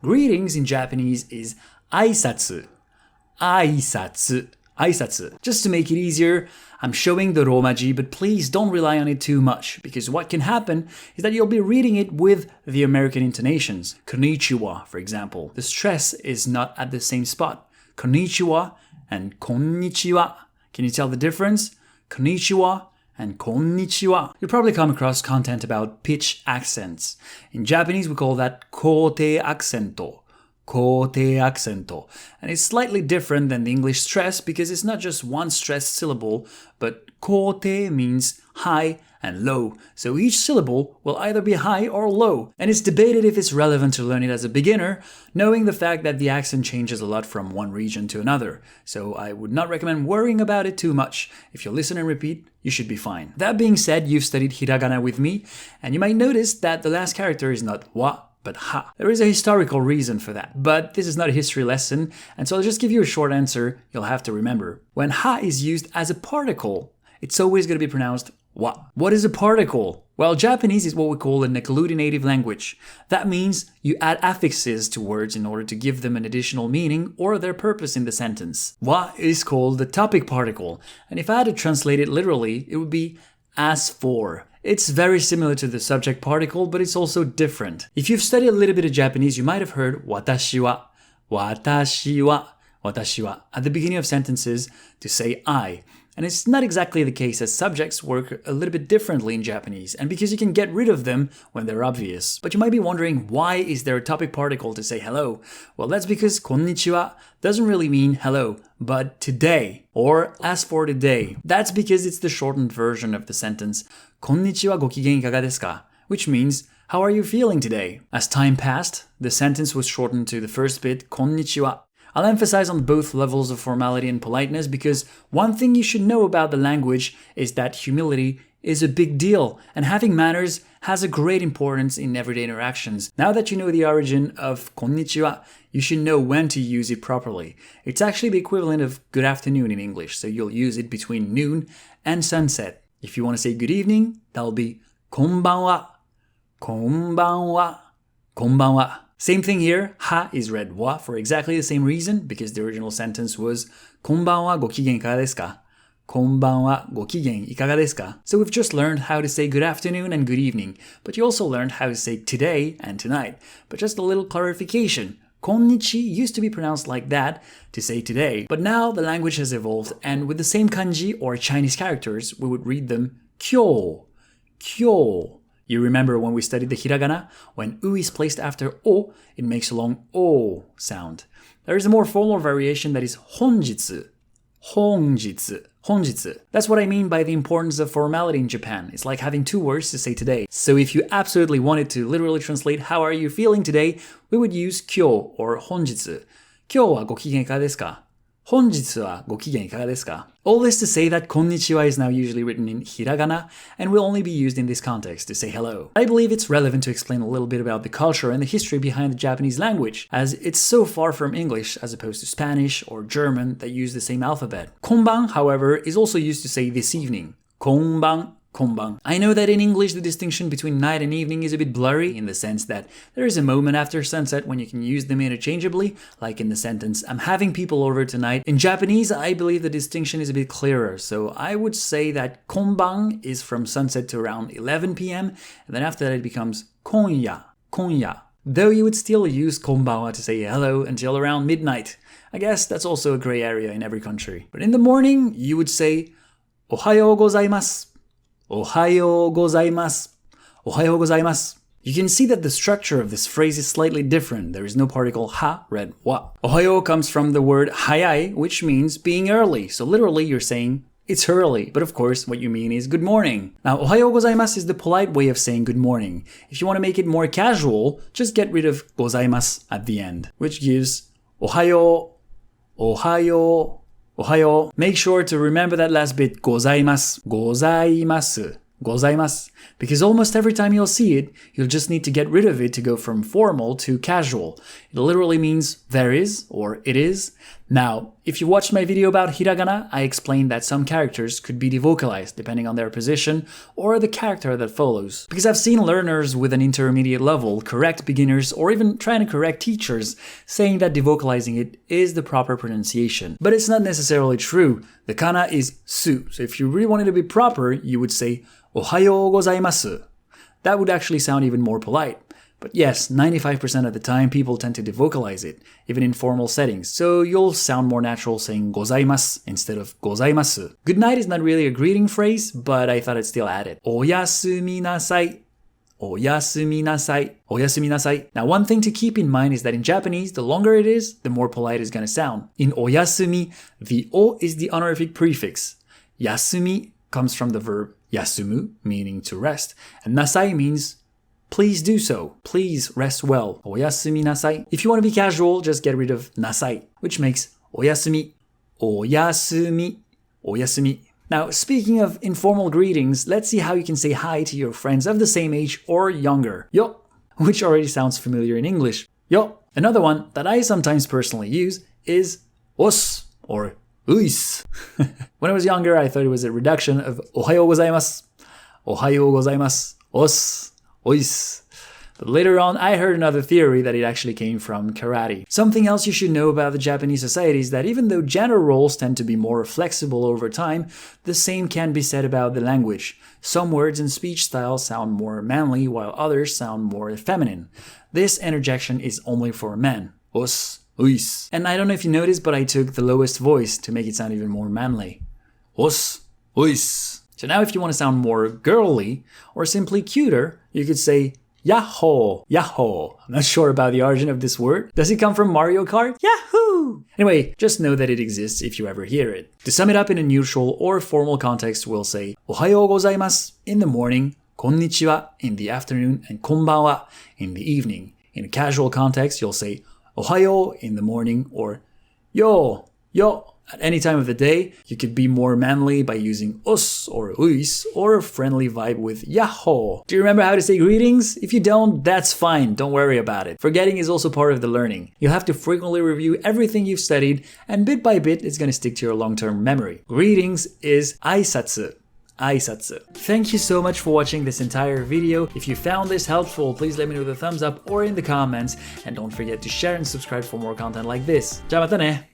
Greetings in Japanese is aisatsu. Aisatsu. Aisatsu. Just to make it easier, I'm showing the Romaji, but please don't rely on it too much, because what can happen is that you'll be reading it with the American intonations. Konnichiwa, for example. The stress is not at the same spot. Konnichiwa and konnichiwa. Can you tell the difference? Konnichiwa and konnichiwa. You'll probably come across content about pitch accents. In Japanese, we call that kote accento. Kote accento. And it's slightly different than the English stress because it's not just one stressed syllable, but kote means high and low. So each syllable will either be high or low. And it's debated if it's relevant to learn it as a beginner, knowing the fact that the accent changes a lot from one region to another. So I would not recommend worrying about it too much. If you listen and repeat, you should be fine. That being said, you've studied hiragana with me, and you might notice that the last character is not wa, but ha. There is a historical reason for that, but this is not a history lesson, and so I'll just give you a short answer you'll have to remember. When ha is used as a particle, it's always going to be pronounced wa. What is a particle? Well, Japanese is what we call an agglutinative language. That means you add affixes to words in order to give them an additional meaning or their purpose in the sentence. Wa is called the topic particle, and if I had to translate it literally, it would be as for. It's very similar to the subject particle, but it's also different. If you've studied a little bit of Japanese, you might have heard watashi wa, watashi wa, watashi wa at the beginning of sentences to say I. And it's not exactly the case, as subjects work a little bit differently in Japanese, and because you can get rid of them when they're obvious. But you might be wondering, why is there a topic particle to say hello? Well, that's because konnichiwa doesn't really mean hello, but today, or as for today. That's because it's the shortened version of the sentence konnichiwa gokigen ikaga desu ka, which means how are you feeling today? As time passed, the sentence was shortened to the first bit konnichiwa. I'll emphasize on both levels of formality and politeness because one thing you should know about the language is that humility is a big deal, and having manners has a great importance in everyday interactions. Now that you know the origin of konnichiwa, you should know when to use it properly. It's actually the equivalent of good afternoon in English, so you'll use it between noon and sunset. If you want to say good evening, that'll be konbanwa, konbanwa, konbanwa. Same thing here, ha is read wa for exactly the same reason, because the original sentence was konbanwa gokigen ikaga desu ka? Konbanwa gokigen ikaga desu ka? So we've just learned how to say good afternoon and good evening, but you also learned how to say today and tonight. But just a little clarification. Konnichi used to be pronounced like that to say today, but now the language has evolved, and with the same kanji or Chinese characters, we would read them kyo, kyo. You remember when we studied the hiragana? When u is placed after o, it makes a long o sound. There is a more formal variation that is honjitsu. Honjitsu. Honjitsu. That's what I mean by the importance of formality in Japan. It's like having two words to say today. So if you absolutely wanted to literally translate how are you feeling today, we would use kyo or honjitsu. Kyo wa gokigen ikaga desu ka? Honjitsu wa gokigen ikaga desu ka? All this to say that konnichiwa is now usually written in hiragana and will only be used in this context to say hello. I believe it's relevant to explain a little bit about the culture and the history behind the Japanese language, as it's so far from English as opposed to Spanish or German that use the same alphabet. Konban, however, is also used to say this evening. Konban. Konban. I know that in English the distinction between night and evening is a bit blurry in the sense that there is a moment after sunset when you can use them interchangeably, like in the sentence, I'm having people over tonight. In Japanese, I believe the distinction is a bit clearer, so I would say that konban is from sunset to around 11 p.m. and then after that it becomes konya, konya. Though you would still use konbanwa to say hello until around midnight. I guess that's also a gray area in every country. But in the morning, you would say ohayou gozaimasu. Ohayou gozaimasu. Ohayou gozaimasu. You can see that the structure of this phrase is slightly different. There is no particle ha, read wa. Ohayou comes from the word hayai, which means being early. So literally you're saying it's early, but of course what you mean is good morning. Now ohayou gozaimasu is the polite way of saying good morning. If you want to make it more casual, just get rid of gozaimasu at the end, which gives ohayou, ohayou, ohayou. Make sure to remember that last bit, gozaimasu, gozaimasu, gozaimasu. Because almost every time you'll see it, you'll just need to get rid of it to go from formal to casual. It literally means there is or it is. Now, if you watched my video about hiragana, I explained that some characters could be devocalized depending on their position or the character that follows. Because I've seen learners with an intermediate level correct beginners or even trying to correct teachers saying that devocalizing it is the proper pronunciation. But it's not necessarily true. The kana is su, so if you really wanted to be proper, you would say ohayou gozaimasu. That would actually sound even more polite. But yes, 95% of the time people tend to devocalize it, even in formal settings, so you'll sound more natural saying gozaimasu instead of gozaimasu. Good night is not really a greeting phrase, but I thought I'd still add it. Oyasumi nasai. Oyasumi nasai. Oyasumi nasai. Now, one thing to keep in mind is that in Japanese, the longer it is, the more polite it's going to sound. In oyasumi, the o is the honorific prefix. Yasumi comes from the verb yasumu, meaning to rest, and nasai means please do so. Please rest well. Oyasumi nasai. If you want to be casual, just get rid of nasai, which makes oyasumi. Oyasumi. Oyasumi. Now, speaking of informal greetings, let's see how you can say hi to your friends of the same age or younger. Yo, which already sounds familiar in English. Yo. Another one that I sometimes personally use is os or uis. When I was younger, I thought it was a reduction of ohayou gozaimasu, ohayou gozaimasu, os, ois. But later on, I heard another theory that it actually came from karate. Something else you should know about the Japanese society is that even though gender roles tend to be more flexible over time, the same can be said about the language. Some words and speech styles sound more manly, while others sound more feminine. This interjection is only for men. Os, uis. And I don't know if you noticed, but I took the lowest voice to make it sound even more manly. Os, uis. So now if you want to sound more girly or simply cuter, you could say Yahoo! Yahoo! I'm not sure about the origin of this word. Does it come from Mario Kart? Yahoo! Anyway, just know that it exists if you ever hear it. To sum it up in a neutral or formal context, we'll say ohayou gozaimasu in the morning, konnichiwa in the afternoon, and konbanwa in the evening. In a casual context, you'll say ohayou in the morning or yo, yo. At any time of the day, you could be more manly by using os or uis or a friendly vibe with yahoo. Do you remember how to say greetings? If you don't, that's fine. Don't worry about it. Forgetting is also part of the learning. You'll have to frequently review everything you've studied, and bit by bit, it's going to stick to your long-term memory. Greetings is aisatsu. Aisatsu. Thank you so much for watching this entire video. If you found this helpful, please let me know with a thumbs up or in the comments. And don't forget to share and subscribe for more content like this. じゃあまたね!